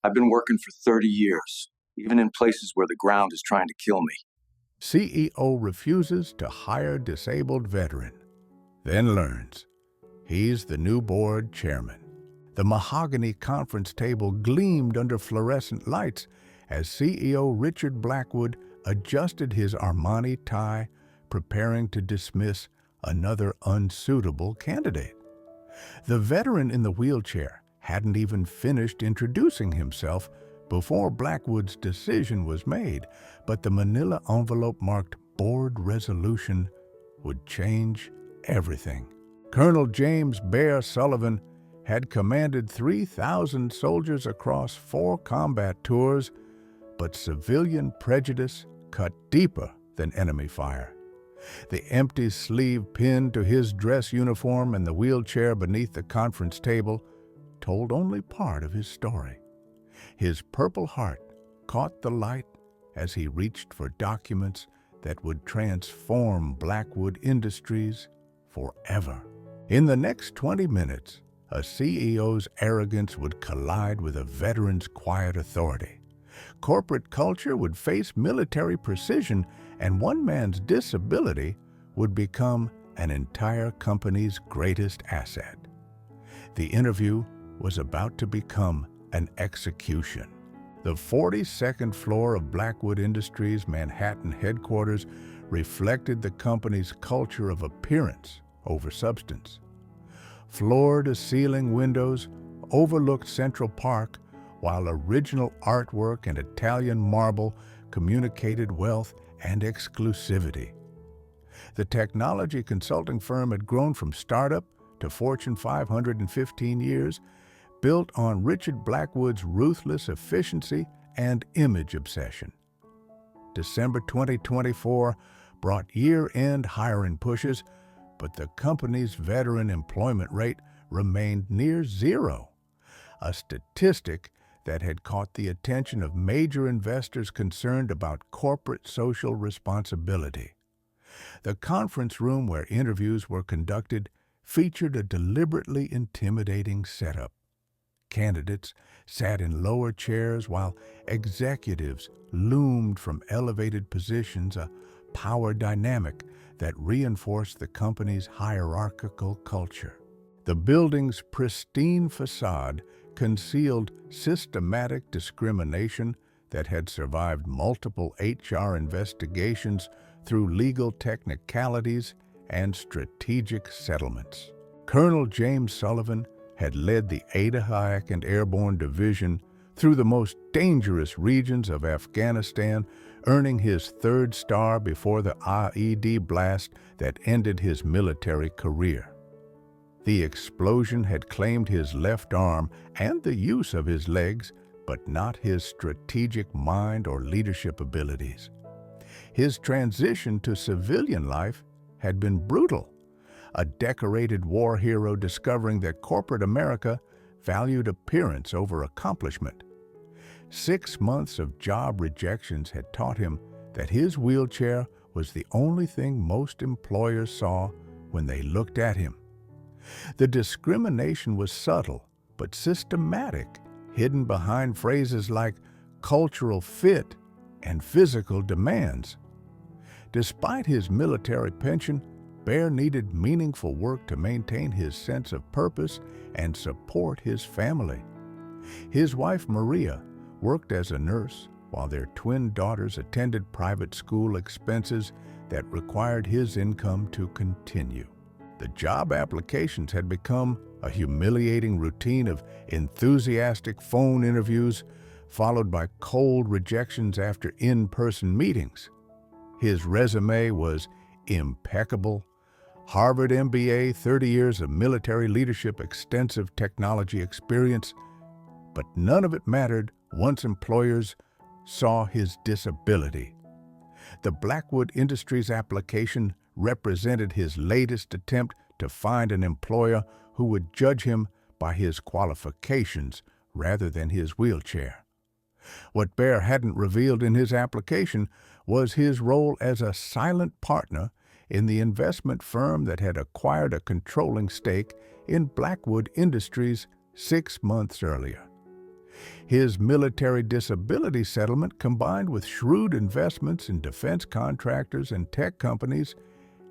I've been working for 30 years, even in places where the ground is trying to kill me. CEO refuses to hire disabled veteran, then learns he's the new board chairman. The mahogany conference table gleamed under fluorescent lights as CEO Richard Blackwood adjusted his Armani tie, preparing to dismiss another unsuitable candidate. The veteran in the wheelchair hadn't even finished introducing himself before Blackwood's decision was made, but the manila envelope marked board resolution would change everything. Colonel James Bear Sullivan had commanded 3,000 soldiers across 4 combat tours, but civilian prejudice cut deeper than enemy fire. The empty sleeve pinned to his dress uniform and the wheelchair beneath the conference table told only part of his story. His Purple Heart caught the light as he reached for documents that would transform Blackwood Industries forever. In the next 20 minutes, a CEO's arrogance would collide with a veteran's quiet authority. Corporate culture would face military precision, and one man's disability would become an entire company's greatest asset. The interview was about to become an execution. The 42nd floor of Blackwood Industries' Manhattan headquarters reflected the company's culture of appearance over substance. Floor-to-ceiling windows overlooked Central Park, while original artwork and Italian marble communicated wealth and exclusivity. The technology consulting firm had grown from startup to Fortune 500 in 15 years, built on Richard Blackwood's ruthless efficiency and image obsession. December 2024 brought year-end hiring pushes, but the company's veteran employment rate remained near zero, a statistic that had caught the attention of major investors concerned about corporate social responsibility. The conference room where interviews were conducted featured a deliberately intimidating setup. Candidates sat in lower chairs while executives loomed from elevated positions, a power dynamic that reinforced the company's hierarchical culture. The building's pristine facade concealed systematic discrimination that had survived multiple HR investigations through legal technicalities and strategic settlements. Colonel James Sullivan had led the Ada and Airborne Division through the most dangerous regions of Afghanistan, earning his 3rd star before the IED blast that ended his military career. The explosion had claimed his left arm and the use of his legs, but not his strategic mind or leadership abilities. His transition to civilian life had been brutal, a decorated war hero discovering that corporate America valued appearance over accomplishment. 6 months of job rejections had taught him that his wheelchair was the only thing most employers saw when they looked at him. The discrimination was subtle but systematic, hidden behind phrases like cultural fit and physical demands. Despite his military pension, Bear needed meaningful work to maintain his sense of purpose and support his family. His wife, Maria, worked as a nurse while their twin daughters attended private school expenses that required his income to continue. The job applications had become a humiliating routine of enthusiastic phone interviews, followed by cold rejections after in-person meetings. His resume was impeccable. Harvard MBA, 30 years of military leadership, extensive technology experience, but none of it mattered once employers saw his disability. The Blackwood Industries application represented his latest attempt to find an employer who would judge him by his qualifications rather than his wheelchair. What Bear hadn't revealed in his application was his role as a silent partner in the investment firm that had acquired a controlling stake in Blackwood Industries 6 months earlier. His military disability settlement, combined with shrewd investments in defense contractors and tech companies,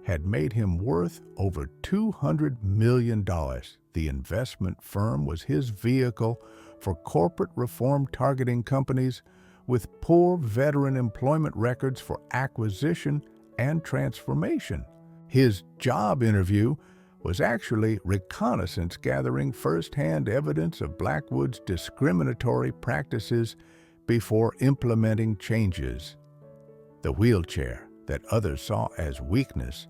had made him worth over $200 million. The investment firm was his vehicle for corporate reform targeting companies with poor veteran employment records for acquisition and transformation. His job interview was actually reconnaissance gathering first-hand evidence of Blackwood's discriminatory practices before implementing changes. The wheelchair that others saw as weakness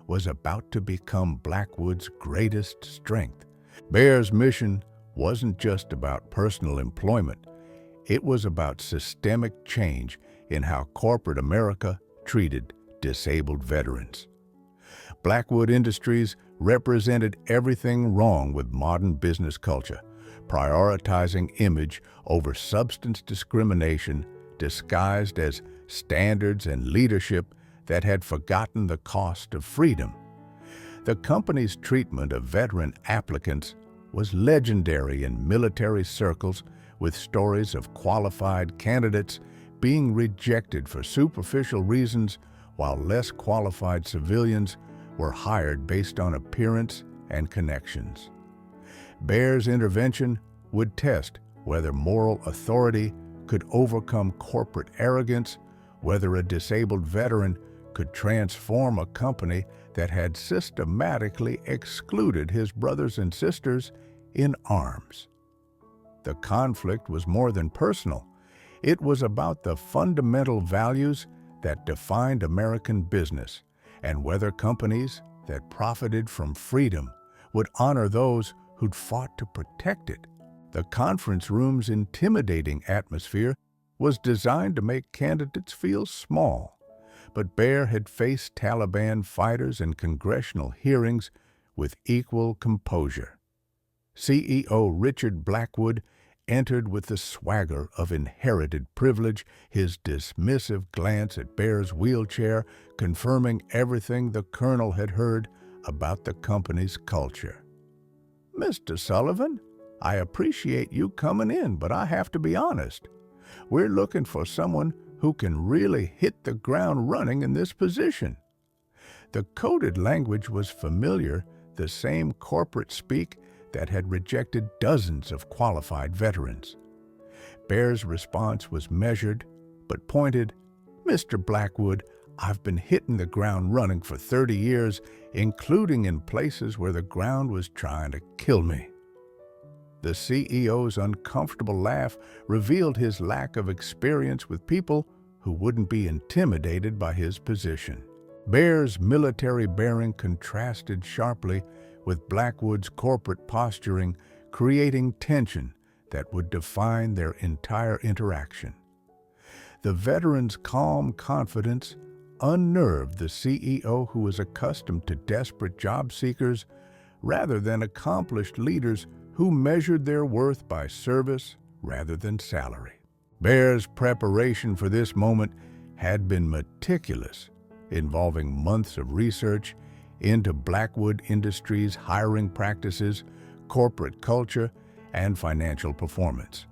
was about to become Blackwood's greatest strength. Baer's mission wasn't just about personal employment. It was about systemic change in how corporate America treated disabled veterans. Blackwood Industries represented everything wrong with modern business culture, prioritizing image over substance discrimination disguised as standards and leadership that had forgotten the cost of freedom. The company's treatment of veteran applicants was legendary in military circles, with stories of qualified candidates being rejected for superficial reasons, while less qualified civilians were hired based on appearance and connections. Baer's intervention would test whether moral authority could overcome corporate arrogance, whether a disabled veteran could transform a company that had systematically excluded his brothers and sisters in arms. The conflict was more than personal. It was about the fundamental values that defined American business and whether companies that profited from freedom would honor those who'd fought to protect it. The conference room's intimidating atmosphere was designed to make candidates feel small, but Baer had faced Taliban fighters in congressional hearings with equal composure. CEO Richard Blackwood entered with the swagger of inherited privilege, his dismissive glance at Baer's wheelchair confirming everything the colonel had heard about the company's culture. "Mr. Sullivan, I appreciate you coming in, but I have to be honest. We're looking for someone who can really hit the ground running in this position." The coded language was familiar, the same corporate speak that had rejected dozens of qualified veterans. Baer's response was measured but pointed. "Mr. Blackwood, I've been hitting the ground running for 30 years, including in places where the ground was trying to kill me." The CEO's uncomfortable laugh revealed his lack of experience with people who wouldn't be intimidated by his position. Baer's military bearing contrasted sharply with Blackwood's corporate posturing, creating tension that would define their entire interaction. The veteran's calm confidence unnerved the CEO, who was accustomed to desperate job seekers rather than accomplished leaders who measured their worth by service rather than salary. Baer's preparation for this moment had been meticulous, involving months of research into Blackwood Industries' hiring practices, corporate culture, and financial performance.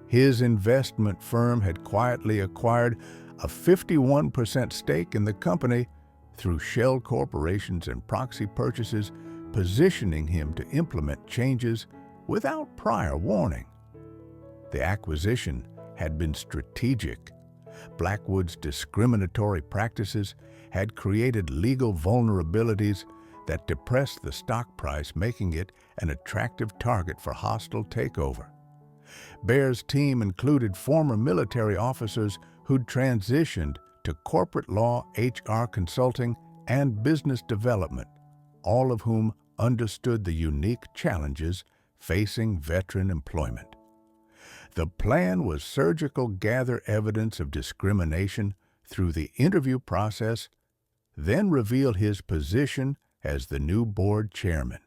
His investment firm had quietly acquired a 51% stake in the company through shell corporations and proxy purchases, positioning him to implement changes without prior warning. The acquisition had been strategic. Blackwood's discriminatory practices had created legal vulnerabilities that depressed the stock price, making it an attractive target for hostile takeover. Baer's team included former military officers who'd transitioned to corporate law, HR consulting, and business development, all of whom understood the unique challenges facing veteran employment. The plan was surgical: gather evidence of discrimination through the interview process, then reveal his position as the new board chairman,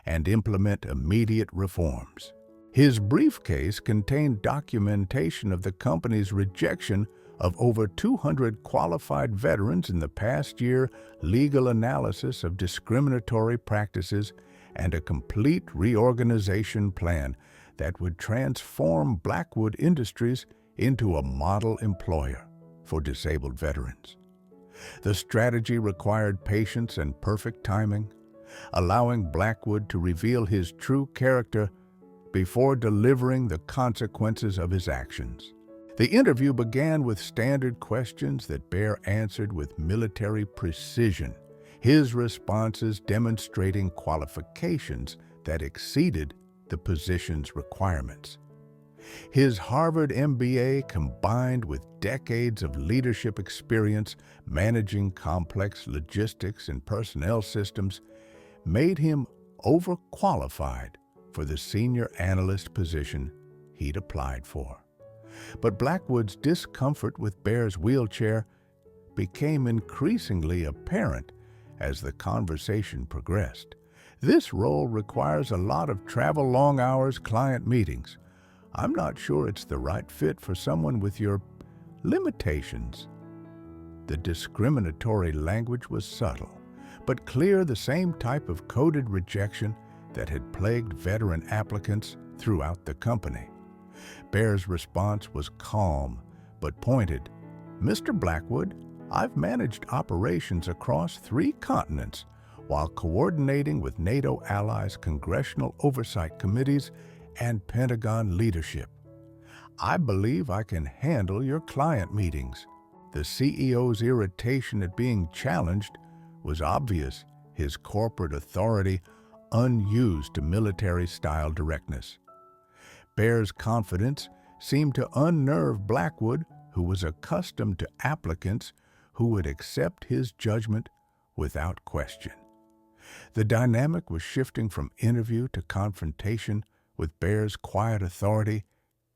and implement immediate reforms. His briefcase contained documentation of the company's rejection of over 200 qualified veterans in the past year, legal analysis of discriminatory practices, and a complete reorganization plan that would transform Blackwood Industries into a model employer for disabled veterans. The strategy required patience and perfect timing, allowing Blackwood to reveal his true character before delivering the consequences of his actions. The interview began with standard questions that Bear answered with military precision, his responses demonstrating qualifications that exceeded the position's requirements. His Harvard MBA, combined with decades of leadership experience managing complex logistics and personnel systems, made him overqualified for the senior analyst position he'd applied for. But Blackwood's discomfort with Bear's wheelchair became increasingly apparent as the conversation progressed. This role requires a lot of travel, long hours, client meetings. I'm not sure it's the right fit for someone with your limitations. The discriminatory language was subtle, but clear, the same type of coded rejection that had plagued veteran applicants throughout the company. Bear's response was calm but pointed. "Mr. Blackwood, I've managed operations across 3 continents while coordinating with NATO allies' congressional oversight committees and Pentagon leadership. I believe I can handle your client meetings." The CEO's irritation at being challenged was obvious, his corporate authority unused to military-style directness. Bear's confidence seemed to unnerve Blackwood, who was accustomed to applicants who would accept his judgment without question. The dynamic was shifting from interview to confrontation, with Bear's quiet authority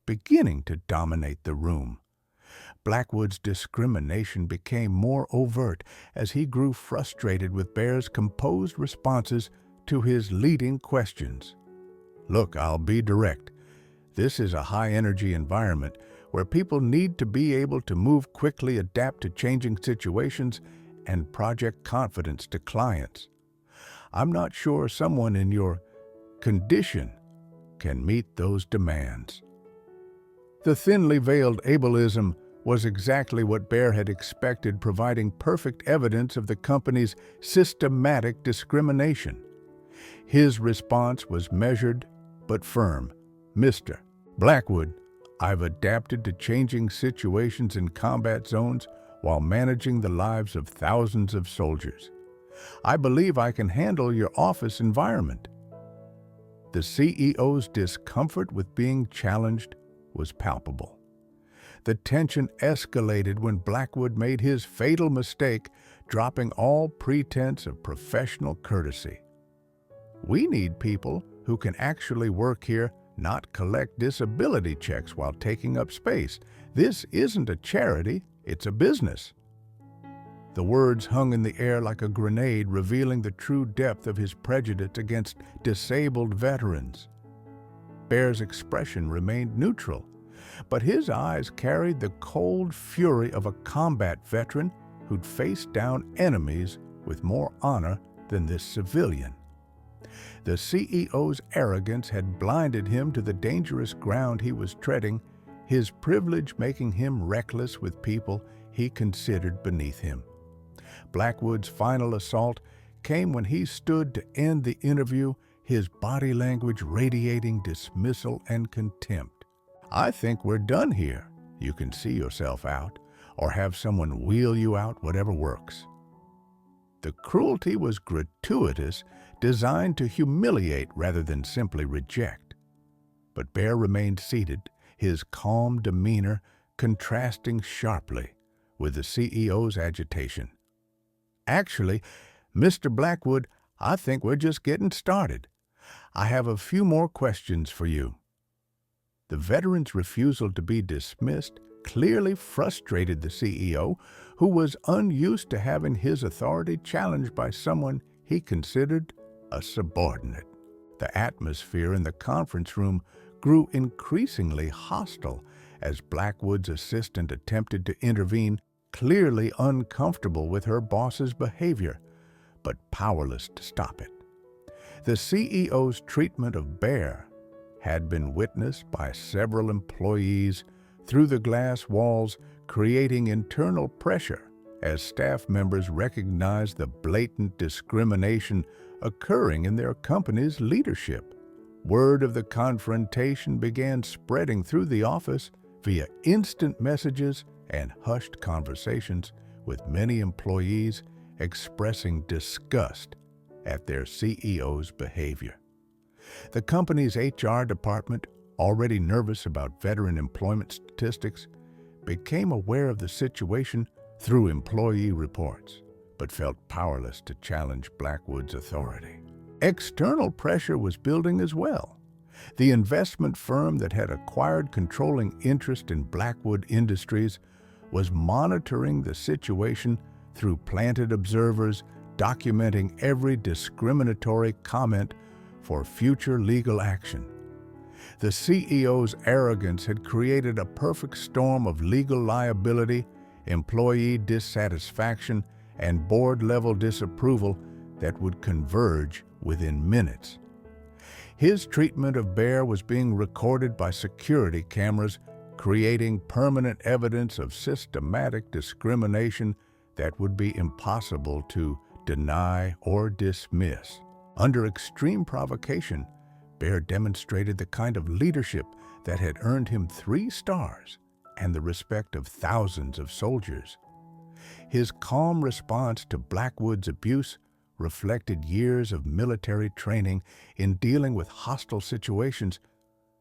beginning to dominate the room. Blackwood's discrimination became more overt as he grew frustrated with Bear's composed responses to his leading questions. "Look, I'll be direct. This is a high-energy environment where people need to be able to move quickly, adapt to changing situations, and project confidence to clients. I'm not sure someone in your condition can meet those demands." The thinly veiled ableism was exactly what Bear had expected, providing perfect evidence of the company's systematic discrimination. His response was measured but firm. "Mr. Blackwood, I've adapted to changing situations in combat zones while managing the lives of thousands of soldiers. I believe I can handle your office environment." The CEO's discomfort with being challenged was palpable. The tension escalated when Blackwood made his fatal mistake, dropping all pretense of professional courtesy. "We need people who can actually work here, not collect disability checks while taking up space. This isn't a charity, it's a business." The words hung in the air like a grenade, revealing the true depth of his prejudice against disabled veterans. Bear's expression remained neutral, but his eyes carried the cold fury of a combat veteran who'd faced down enemies with more honor than this civilian. The CEO's arrogance had blinded him to the dangerous ground he was treading, his privilege making him reckless with people he considered beneath him. Blackwood's final assault came when he stood to end the interview, his body language radiating dismissal and contempt. "I think we're done here. You can see yourself out, or have someone wheel you out, whatever works." The cruelty was gratuitous, designed to humiliate rather than simply reject. But Bear remained seated, his calm demeanor contrasting sharply with the CEO's agitation. "Actually, Mr. Blackwood, I think we're just getting started. I have a few more questions for you." The veteran's refusal to be dismissed clearly frustrated the CEO, who was unused to having his authority challenged by someone he considered a subordinate. The atmosphere in the conference room grew increasingly hostile as Blackwood's assistant attempted to intervene, clearly uncomfortable with her boss's behavior, but powerless to stop it. The CEO's treatment of Bear had been witnessed by several employees through the glass walls, creating internal pressure as staff members recognized the blatant discrimination occurring in their company's leadership. Word of the confrontation began spreading through the office via instant messages and hushed conversations, with many employees expressing disgust at their CEO's behavior. The company's HR department, already nervous about veteran employment statistics, became aware of the situation through employee reports, but felt powerless to challenge Blackwood's authority. External pressure was building as well. The investment firm that had acquired controlling interest in Blackwood Industries was monitoring the situation through planted observers, documenting every discriminatory comment for future legal action. The CEO's arrogance had created a perfect storm of legal liability, employee dissatisfaction, and board-level disapproval that would converge within minutes. His treatment of Bear was being recorded by security cameras, creating permanent evidence of systematic discrimination that would be impossible to deny or dismiss. Under extreme provocation, Bear demonstrated the kind of leadership that had earned him 3 stars and the respect of thousands of soldiers. His calm response to Blackwood's abuse reflected years of military training in dealing with hostile situations,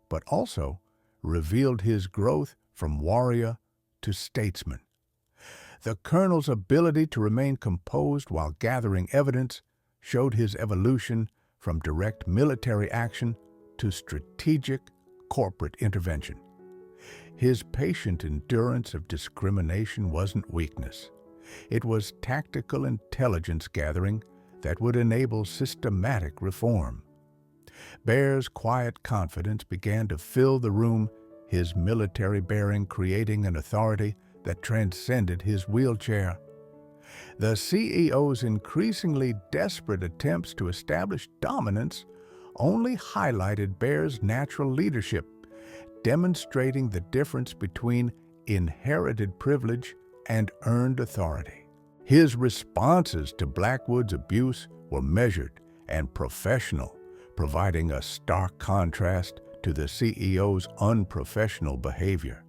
but also revealed his growth from warrior to statesman. The colonel's ability to remain composed while gathering evidence showed his evolution from direct military action to strategic corporate intervention. His patient endurance of discrimination wasn't weakness. It was tactical intelligence gathering that would enable systematic reform. Bear's quiet confidence began to fill the room, his military bearing creating an authority that transcended his wheelchair. The CEO's increasingly desperate attempts to establish dominance only highlighted Bear's natural leadership, demonstrating the difference between inherited privilege and earned authority. His responses to Blackwood's abuse were measured and professional, providing a stark contrast to the CEO's unprofessional behavior.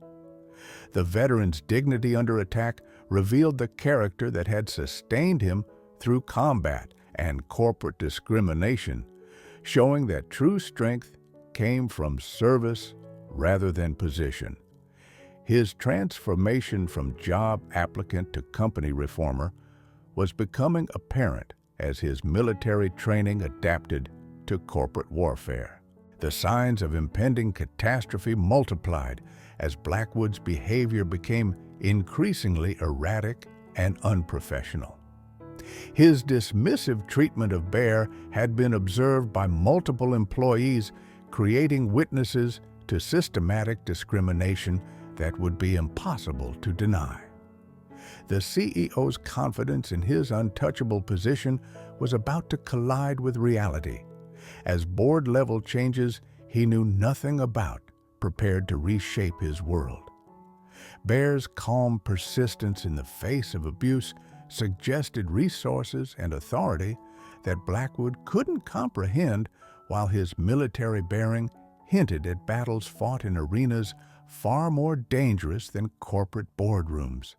The veteran's dignity under attack revealed the character that had sustained him through combat and corporate discrimination, showing that true strength came from service rather than position. His transformation from job applicant to company reformer was becoming apparent as his military training adapted to corporate warfare. The signs of impending catastrophe multiplied as Blackwood's behavior became increasingly erratic and unprofessional. His dismissive treatment of Bear had been observed by multiple employees, creating witnesses to systematic discrimination that would be impossible to deny. The CEO's confidence in his untouchable position was about to collide with reality, as board-level changes he knew nothing about prepared to reshape his world. Bear's calm persistence in the face of abuse suggested resources and authority that Blackwood couldn't comprehend, while his military bearing hinted at battles fought in arenas far more dangerous than corporate boardrooms.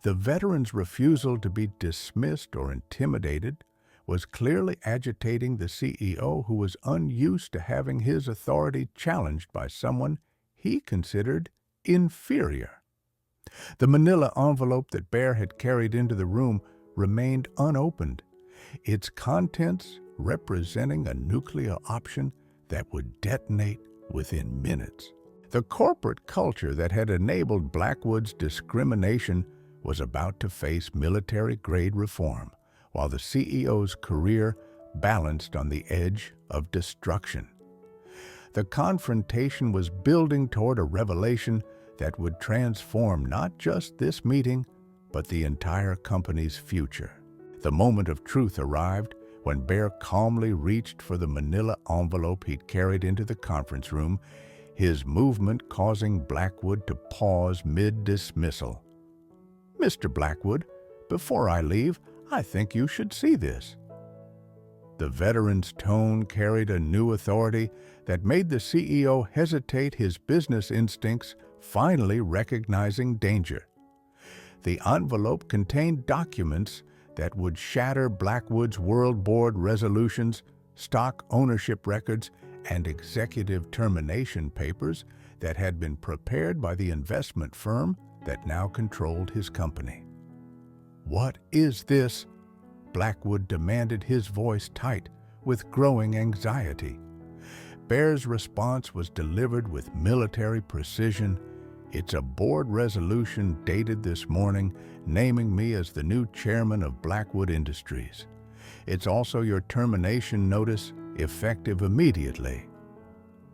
The veteran's refusal to be dismissed or intimidated was clearly agitating the CEO, who was unused to having his authority challenged by someone he considered inferior. The manila envelope that Bear had carried into the room remained unopened, its contents representing a nuclear option that would detonate within minutes. The corporate culture that had enabled Blackwood's discrimination was about to face military-grade reform, while the CEO's career balanced on the edge of destruction. The confrontation was building toward a revelation that would transform not just this meeting, but the entire company's future. The moment of truth arrived When Bear calmly reached for the manila envelope he'd carried into the conference room, his movement causing Blackwood to pause mid-dismissal. "Mr. Blackwood, before I leave, I think you should see this." The veteran's tone carried a new authority that made the CEO hesitate, his business instincts finally recognizing danger. The envelope contained documents that would shatter Blackwood's World Board resolutions, stock ownership records, and executive termination papers that had been prepared by the investment firm that now controlled his company. "What is this?" Blackwood demanded, his voice tight with growing anxiety. Bear's response was delivered with military precision. "It's a board resolution dated this morning, naming me as the new chairman of Blackwood Industries. It's also your termination notice, effective immediately."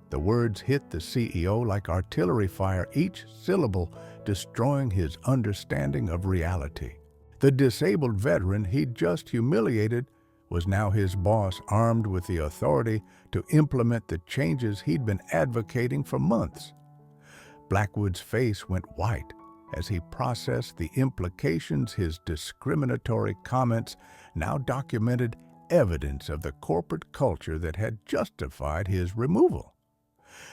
The words hit the CEO like artillery fire, each syllable destroying his understanding of reality. The disabled veteran he'd just humiliated was now his boss, armed with the authority to implement the changes he'd been advocating for months. Blackwood's face went white as he processed the implications. His discriminatory comments now documented evidence of the corporate culture that had justified his removal.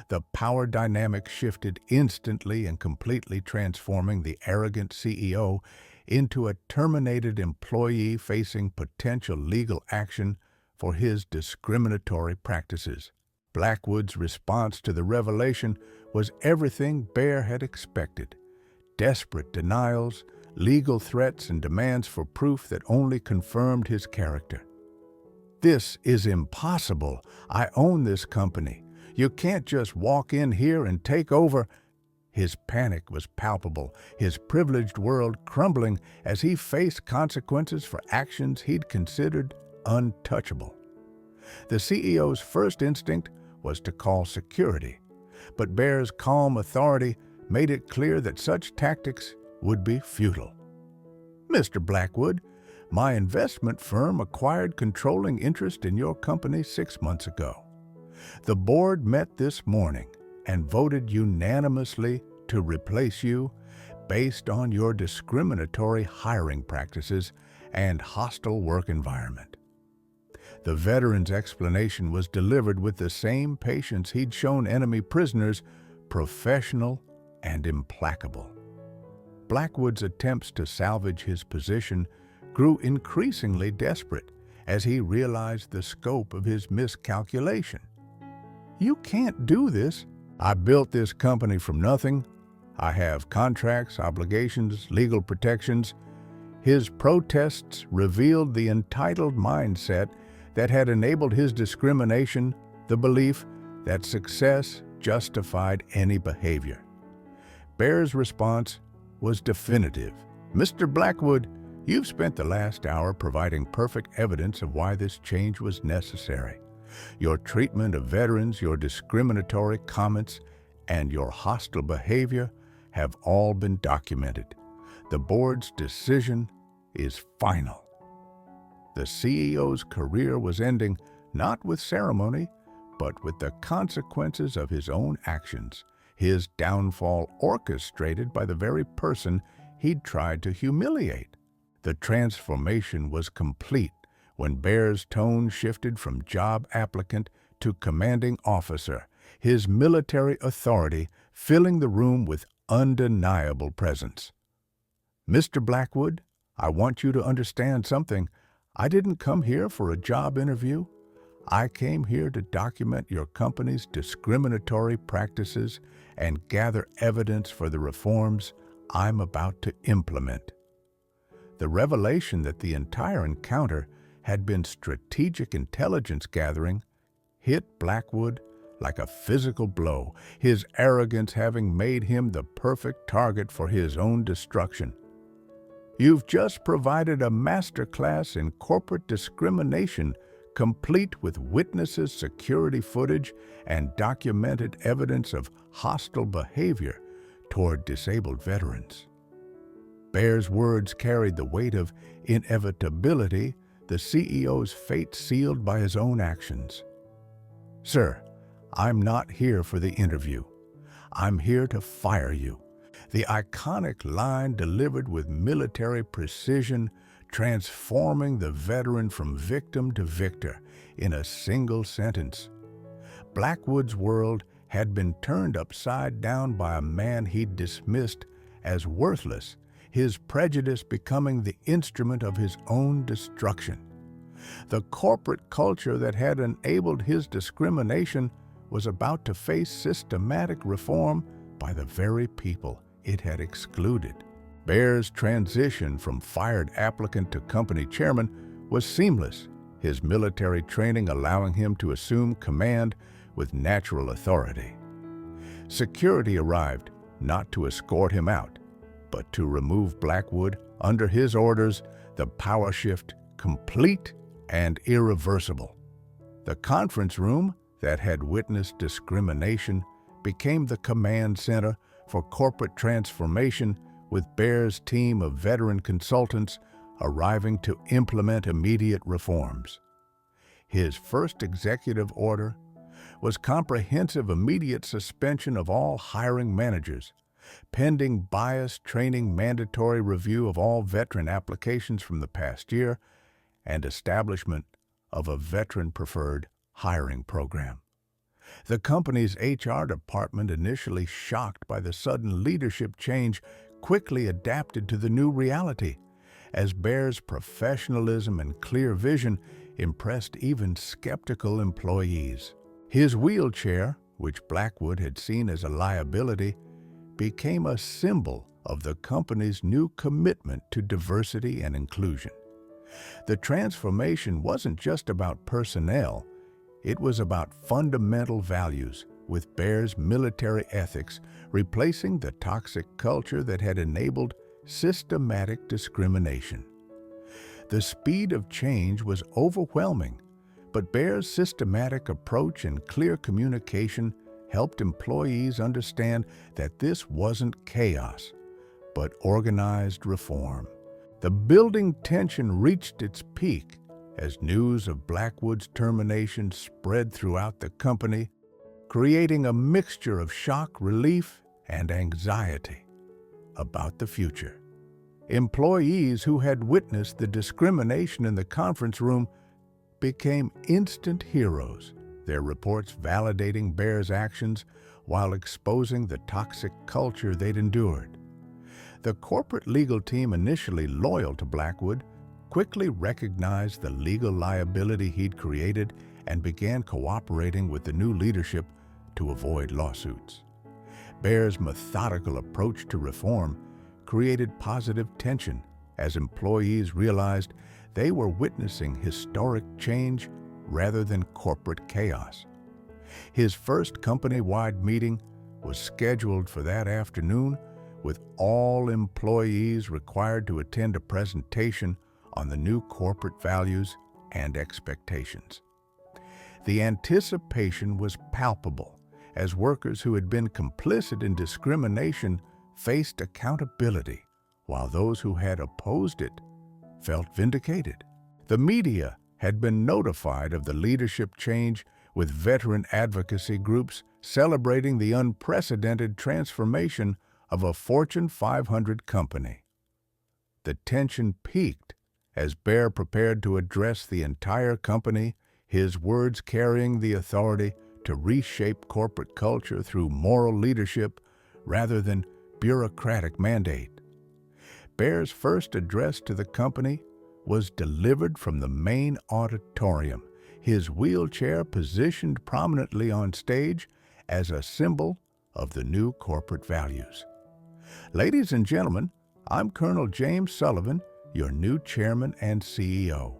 The power dynamic shifted instantly and completely, transforming the arrogant CEO into a terminated employee facing potential legal action for his discriminatory practices. Blackwood's response to the revelation was everything Bear had expected: desperate denials, legal threats, and demands for proof that only confirmed his character. "This is impossible. I own this company. You can't just walk in here and take over." His panic was palpable, his privileged world crumbling as he faced consequences for actions he'd considered untouchable. The CEO's first instinct was to call security, but Bear's calm authority made it clear that such tactics would be futile. "Mr. Blackwood, my investment firm acquired controlling interest in your company 6 months ago. The board met this morning and voted unanimously to replace you based on your discriminatory hiring practices and hostile work environment." The veteran's explanation was delivered with the same patience he'd shown enemy prisoners, professional and implacable. Blackwood's attempts to salvage his position grew increasingly desperate as he realized the scope of his miscalculation. "You can't do this. I built this company from nothing. I have contracts, obligations, legal protections." His protests revealed the entitled mindset that had enabled his discrimination, the belief that success justified any behavior. Bear's response was definitive. "Mr. Blackwood, you've spent the last hour providing perfect evidence of why this change was necessary. Your treatment of veterans, your discriminatory comments, and your hostile behavior have all been documented. The board's decision is final." The CEO's career was ending not with ceremony, but with the consequences of his own actions, his downfall orchestrated by the very person he'd tried to humiliate. The transformation was complete when Bear's tone shifted from job applicant to commanding officer, his military authority filling the room with undeniable presence. "Mr. Blackwood, I want you to understand something. I didn't come here for a job interview. I came here to document your company's discriminatory practices and gather evidence for the reforms I'm about to implement." The revelation that the entire encounter had been strategic intelligence gathering hit Blackwood like a physical blow, his arrogance having made him the perfect target for his own destruction. "You've just provided a masterclass in corporate discrimination, complete with witnesses, security footage, and documented evidence of hostile behavior toward disabled veterans." Bear's words carried the weight of inevitability the CEO's fate sealed by his own actions. "Sir, I'm not here for the interview. I'm here to fire you." The iconic line delivered with military precision, transforming the veteran from victim to victor in a single sentence. Blackwood's world had been turned upside down by a man he'd dismissed as worthless, his prejudice becoming the instrument of his own destruction. The corporate culture that had enabled his discrimination was about to face systematic reform by the very people it had excluded. Baer's transition from fired applicant to company chairman was seamless, his military training allowing him to assume command with natural authority. Security arrived, not to escort him out, but to remove Blackwood. Under his orders, the power shift complete and irreversible. The conference room that had witnessed discrimination became the command center for corporate transformation, with Baer's team of veteran consultants arriving to implement immediate reforms. His first executive order was comprehensive immediate suspension of all hiring managers, pending bias training mandatory review of all veteran applications from the past year, and establishment of a veteran-preferred hiring program. The company's HR department, initially shocked by the sudden leadership change, quickly adapted to the new reality, as Baer's professionalism and clear vision impressed even skeptical employees. His wheelchair, which Blackwood had seen as a liability, became a symbol of the company's new commitment to diversity and inclusion. The transformation wasn't just about personnel, it was about fundamental values, with Baer's military ethics replacing the toxic culture that had enabled systematic discrimination. The speed of change was overwhelming, but Baer's systematic approach and clear communication helped employees understand that this wasn't chaos, but organized reform. The building tension reached its peak as news of Blackwood's termination spread throughout the company, creating a mixture of shock, relief, and anxiety about the future. Employees who had witnessed the discrimination in the conference room became instant heroes, their reports validating Baer's actions while exposing the toxic culture they'd endured. The corporate legal team, initially loyal to Blackwood, quickly recognized the legal liability he'd created and began cooperating with the new leadership to avoid lawsuits. Baer's methodical approach to reform created positive tension as employees realized they were witnessing historic change rather than corporate chaos. His first company-wide meeting was scheduled for that afternoon, with all employees required to attend a presentation on the new corporate values and expectations. The anticipation was palpable as workers who had been complicit in discrimination faced accountability, while those who had opposed it felt vindicated. The media had been notified of the leadership change, with veteran advocacy groups celebrating the unprecedented transformation of a Fortune 500 company. The tension peaked as Baer prepared to address the entire company, his words carrying the authority to reshape corporate culture through moral leadership rather than bureaucratic mandate. Baer's first address to the company was delivered from the main auditorium, his wheelchair positioned prominently on stage as a symbol of the new corporate values. Ladies and gentlemen, I'm Colonel James Sullivan, your new chairman and CEO.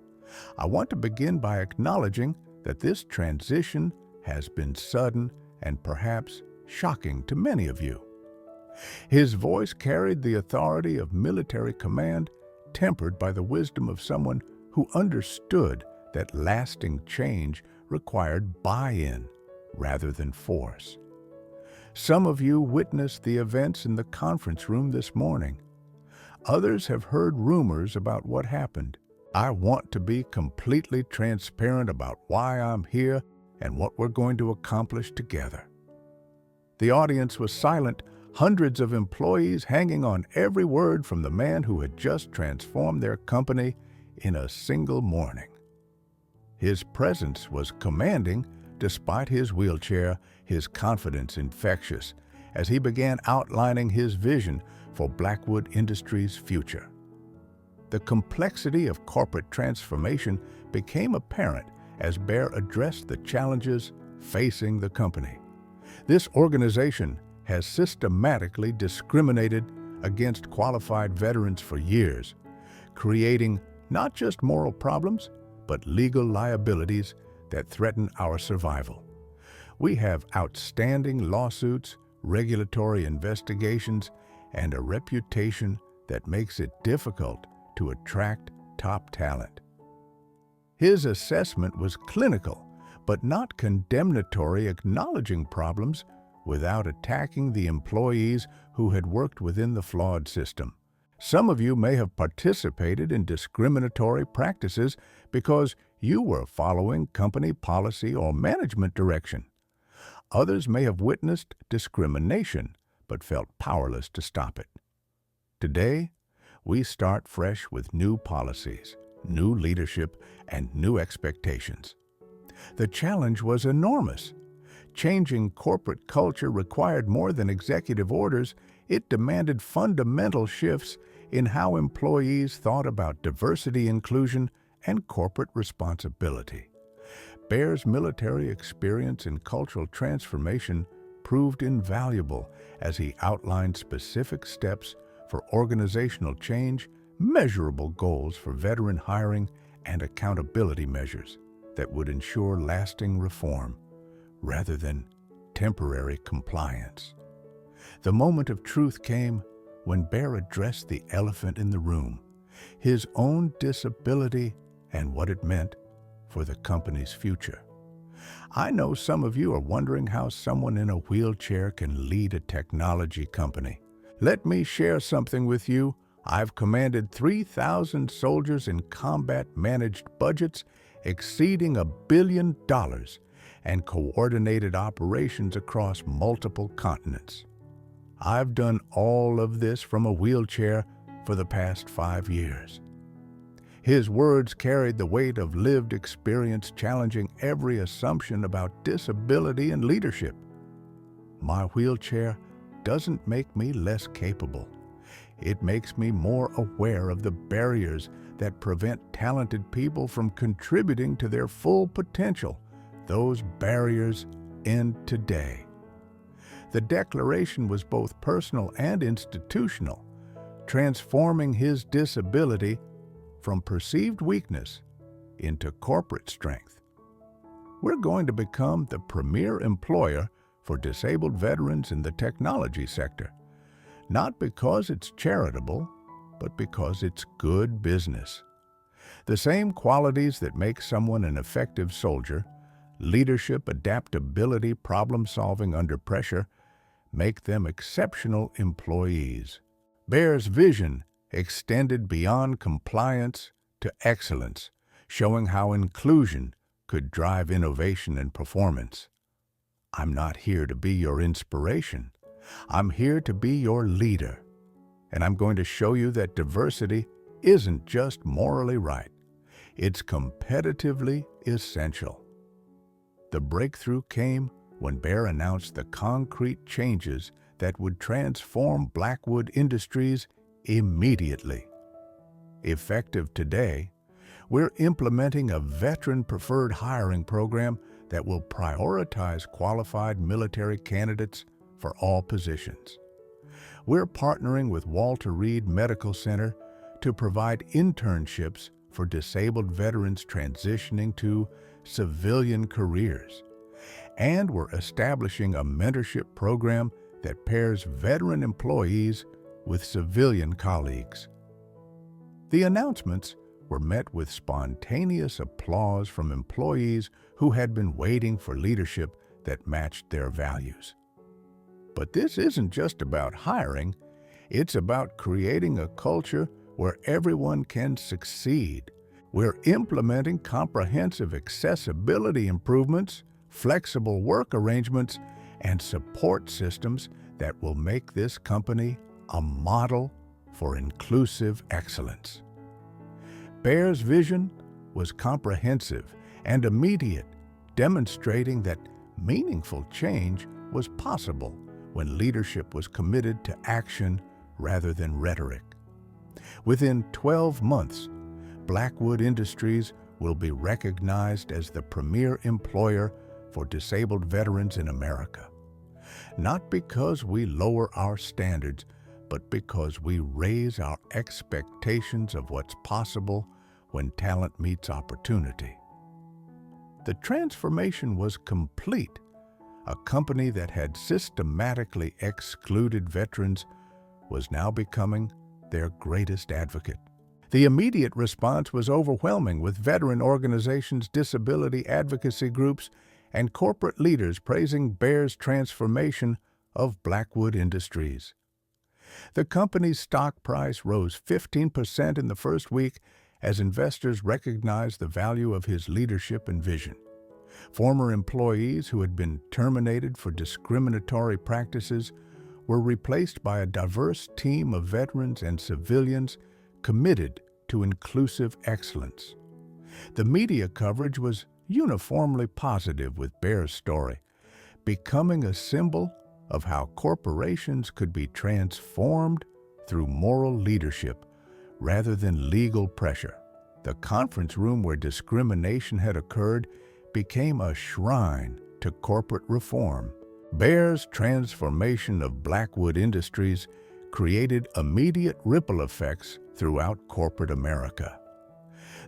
I want to begin by acknowledging that this transition has been sudden and perhaps shocking to many of you. His voice carried the authority of military command, tempered by the wisdom of someone who understood that lasting change required buy-in rather than force. Some of you witnessed the events in the conference room this morning. Others have heard rumors about what happened, I want to be completely transparent about why I'm here and what we're going to accomplish together." The audience was silent, hundreds of employees hanging on every word from the man who had just transformed their company in a single morning. His presence was commanding despite his wheelchair, his confidence infectious, as he began outlining his vision for Blackwood Industries' future. The complexity of corporate transformation became apparent as Bear addressed the challenges facing the company. This organization has systematically discriminated against qualified veterans for years, creating not just moral problems, but legal liabilities that threaten our survival. We have outstanding lawsuits, regulatory investigations, and a reputation that makes it difficult to attract top talent. His assessment was clinical, but not condemnatory, acknowledging problems without attacking the employees who had worked within the flawed system. Some of you may have participated in discriminatory practices because you were following company policy or management direction. Others may have witnessed discrimination but felt powerless to stop it. Today, we start fresh with new policies, new leadership, and new expectations. The challenge was enormous. Changing corporate culture required more than executive orders. It demanded fundamental shifts in how employees thought about diversity, inclusion, and corporate responsibility. Bear's military experience in cultural transformation proved invaluable as he outlined specific steps for organizational change, measurable goals for veteran hiring, and accountability measures that would ensure lasting reform rather than temporary compliance. The moment of truth came when Bear addressed the elephant in the room, his own disability and what it meant for the company's future. I know some of you are wondering how someone in a wheelchair can lead a technology company. Let me share something with you. I've commanded 3,000 soldiers in combat-managed budgets exceeding $1 billion and coordinated operations across multiple continents. I've done all of this from a wheelchair for the past 5 years. His words carried the weight of lived experience, challenging every assumption about disability and leadership. My wheelchair doesn't make me less capable. It makes me more aware of the barriers that prevent talented people from contributing to their full potential. Those barriers end today. The declaration was both personal and institutional, transforming his disability from perceived weakness into corporate strength. We're going to become the premier employer for disabled veterans in the technology sector, not because it's charitable, but because it's good business. The same qualities that make someone an effective soldier, leadership, adaptability, problem-solving under pressure, make them exceptional employees. Bear's vision extended beyond compliance to excellence, showing how inclusion could drive innovation and performance. I'm not here to be your inspiration. I'm here to be your leader. And I'm going to show you that diversity isn't just morally right. It's competitively essential. The breakthrough came when Bear announced the concrete changes that would transform Blackwood Industries immediately. Effective today, we're implementing a veteran-preferred hiring program that will prioritize qualified military candidates for all positions. We're partnering with Walter Reed Medical Center to provide internships for disabled veterans transitioning to civilian careers. And we're establishing a mentorship program that pairs veteran employees with civilian colleagues. The announcements were met with spontaneous applause from employees who had been waiting for leadership that matched their values. But this isn't just about hiring, it's about creating a culture where everyone can succeed. We're implementing comprehensive accessibility improvements, flexible work arrangements, and support systems that will make this company a model for inclusive excellence. Bear's vision was comprehensive and immediate, demonstrating that meaningful change was possible when leadership was committed to action rather than rhetoric. Within 12 months, Blackwood Industries will be recognized as the premier employer for disabled veterans in America. Not because we lower our standards, but because we raise our expectations of what's possible when talent meets opportunity. The transformation was complete. A company that had systematically excluded veterans was now becoming their greatest advocate. The immediate response was overwhelming, with veteran organizations, disability advocacy groups, and corporate leaders praising Bear's transformation of Blackwood Industries. The company's stock price rose 15% in the first week as investors recognized the value of his leadership and vision. Former employees who had been terminated for discriminatory practices were replaced by a diverse team of veterans and civilians committed to inclusive excellence. The media coverage was uniformly positive, with Bear's story becoming a symbol of how corporations could be transformed through moral leadership rather than legal pressure. The conference room where discrimination had occurred became a shrine to corporate reform. Bear's transformation of Blackwood Industries created immediate ripple effects throughout corporate America.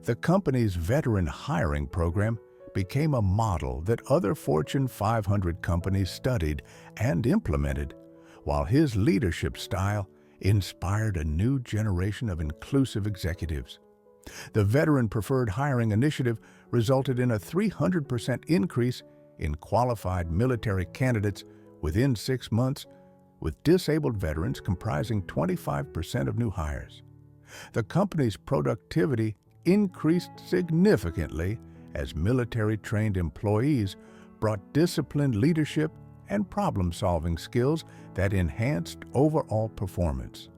The company's veteran hiring program became a model that other Fortune 500 companies studied and implemented, while his leadership style inspired a new generation of inclusive executives. The Veteran Preferred Hiring Initiative resulted in a 300% increase in qualified military candidates within 6 months, with disabled veterans comprising 25% of new hires. The company's productivity increased significantly as military-trained employees brought disciplined leadership and problem-solving skills that enhanced overall performance.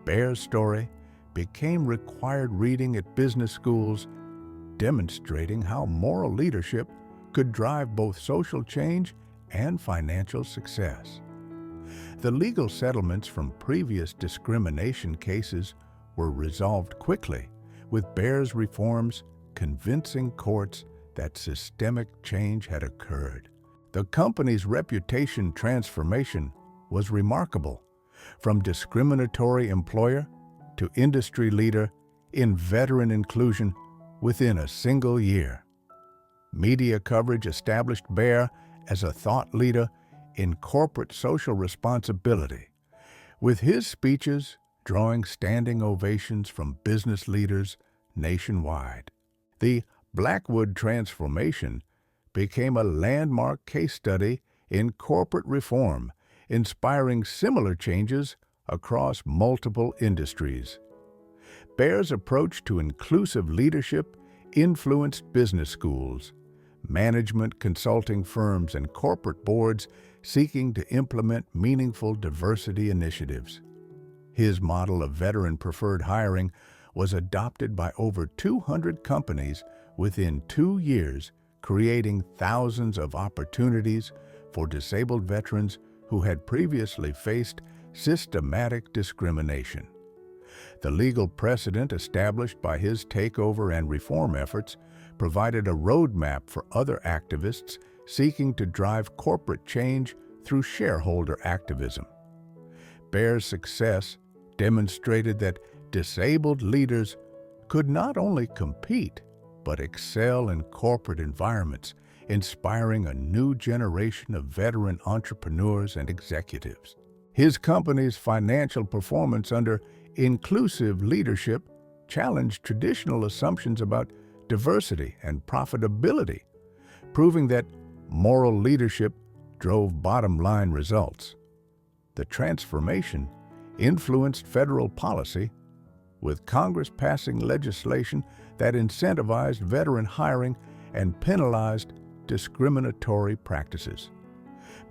Bear's story became required reading at business schools, demonstrating how moral leadership could drive both social change and financial success. The legal settlements from previous discrimination cases were resolved quickly, with Bear's reforms convincing courts that systemic change had occurred. The company's reputation transformation was remarkable, from discriminatory employer to industry leader in veteran inclusion within a single year. Media coverage established Bear as a thought leader in corporate social responsibility, with his speeches drawing standing ovations from business leaders nationwide. The Blackwood transformation became a landmark case study in corporate reform, inspiring similar changes across multiple industries. Bear's approach to inclusive leadership influenced business schools, management consulting firms, and corporate boards seeking to implement meaningful diversity initiatives. His model of veteran-preferred hiring was adopted by over 200 companies within 2 years, creating thousands of opportunities for disabled veterans who had previously faced systematic discrimination. The legal precedent established by his takeover and reform efforts provided a roadmap for other activists seeking to drive corporate change through shareholder activism. Bear's success demonstrated that disabled leaders could not only compete, but excel in corporate environments, inspiring a new generation of veteran entrepreneurs and executives. His company's financial performance under inclusive leadership challenged traditional assumptions about diversity and profitability, proving that moral leadership drove bottom-line results. The transformation influenced federal policy, with Congress passing legislation that incentivized veteran hiring and penalized discriminatory practices.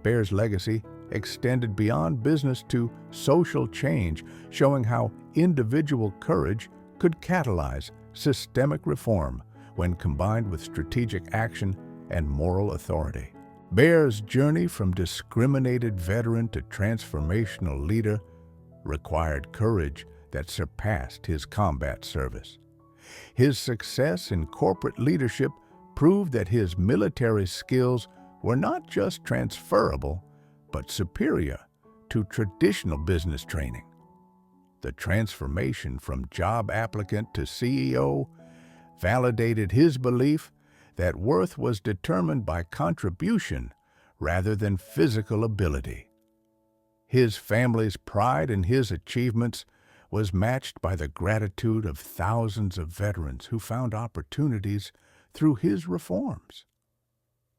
Bear's legacy extended beyond business to social change, showing how individual courage could catalyze systemic reform when combined with strategic action and moral authority. Bear's journey from discriminated veteran to transformational leader required courage that surpassed his combat service. His success in corporate leadership proved that his military skills were not just transferable, but superior to traditional business training. The transformation from job applicant to CEO validated his belief that worth was determined by contribution rather than physical ability. His family's pride in his achievements was matched by the gratitude of thousands of veterans who found opportunities through his reforms.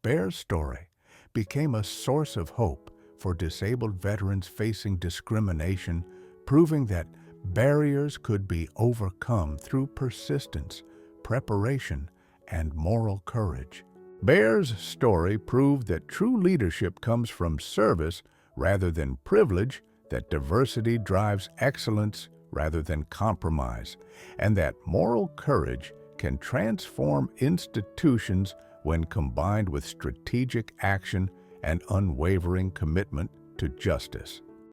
Bear's story became a source of hope for disabled veterans facing discrimination, proving that barriers could be overcome through persistence, preparation, and moral courage. Bear's story proved that true leadership comes from service rather than privilege, that diversity drives excellence rather than compromise, and that moral courage can transform institutions when combined with strategic action and unwavering commitment to justice.